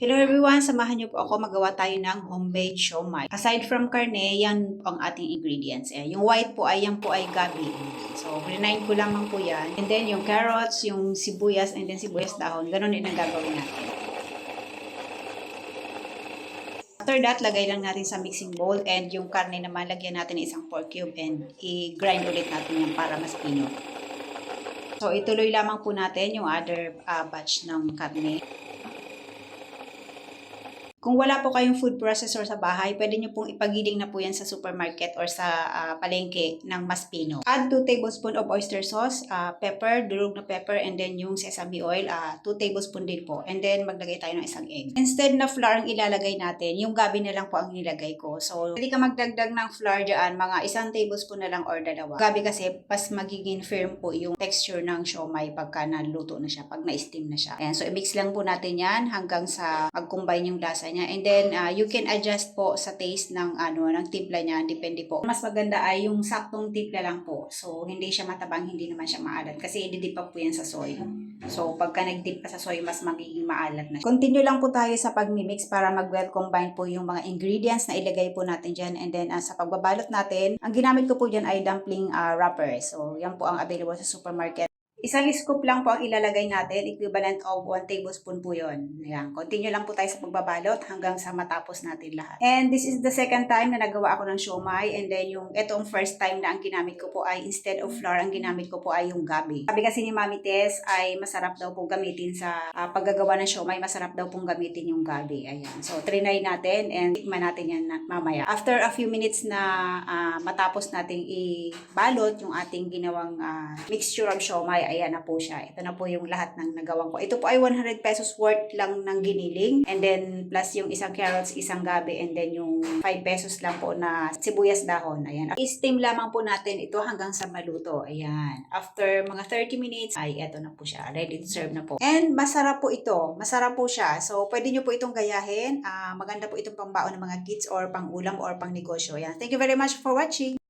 Hello everyone, samahan niyo po ako magawa tayo ng homemade siomai. Aside from karne, yan po ang ating ingredients. Yung white po ay gabi. So, grind ko lamang po yan. And then yung carrots, yung sibuyas, and then sibuyas dahon. Ganon din ang gagawin natin. After that, lagay lang natin sa mixing bowl and yung karne naman, lagyan natin ng isang pork cube and i-grind ulit natin yan para mas pino. So, ituloy lamang po natin yung other batch ng karne. Kung wala po kayong food processor sa bahay, pwede nyo pong ipagiling na po yan sa supermarket or sa palengke ng mas pino. Add 2 tablespoons of oyster sauce, pepper, durog na pepper, and then yung sesame oil, 2 tablespoons din po. And then maglagay tayo ng isang egg. Instead na flour ang ilalagay natin, yung gabi na lang po ang nilagay ko. So, hindi ka magdagdag ng flour dyan, mga 1 tablespoon na lang or 2. Gabi kasi, pas magiging firm po yung texture ng siomai pagka naluto na siya, pag na-steam na siya. Ayan, so i-mix lang po natin yan hanggang sa mag-combine yung lasa niya. And then you can adjust po sa taste ng ng timpla niya, depende po. Mas maganda ay yung saktong timpla lang po. So hindi siya matabang, hindi naman siya maalat kasi i-dip pa po yan sa soy. So pagka nag-dip pa sa soy, mas magiging maalat na siya. Continue lang po tayo sa pagmi-mix para mag-well combine po yung mga ingredients na ilagay po natin diyan. And then sa pagbabalot natin, ang ginamit ko po diyan ay dumpling wrapper. So yan po ang available sa supermarket. Isang scoop lang po ang ilalagay natin, equivalent of 1 tablespoon po yun. Ayan, continue lang po tayo sa pagbabalot hanggang sa matapos natin lahat. And this is the second time na nagawa ako ng siomai, and then yung itong first time na ang ginamit ko po ay instead of flour, ang ginamit ko po ay yung gabi. Sabi kasi ni Mami Tess ay masarap daw po gamitin sa paggagawa ng siomai, masarap daw pong gamitin yung gabi. Ayan, so trinay natin and tikman natin yan mamaya. After a few minutes na matapos nating ibalot yung ating ginawang mixture of siomai, ayan na po siya. Ito na po yung lahat ng nagawang ko. Ito po ay 100 pesos worth lang ng giniling. And then, plus yung isang carrots, isang gabi, and then yung 5 pesos lang po na sibuyas dahon. Ayan. I-steam lamang po natin ito hanggang sa maluto. Ayan. After mga 30 minutes, ay eto na po siya. Ready to serve na po. And masarap po ito. Masarap po siya. So, pwede nyo po itong gayahin. Maganda po itong pangbaon ng mga kids or pang ulam or pang negosyo. Ayan. Thank you very much for watching.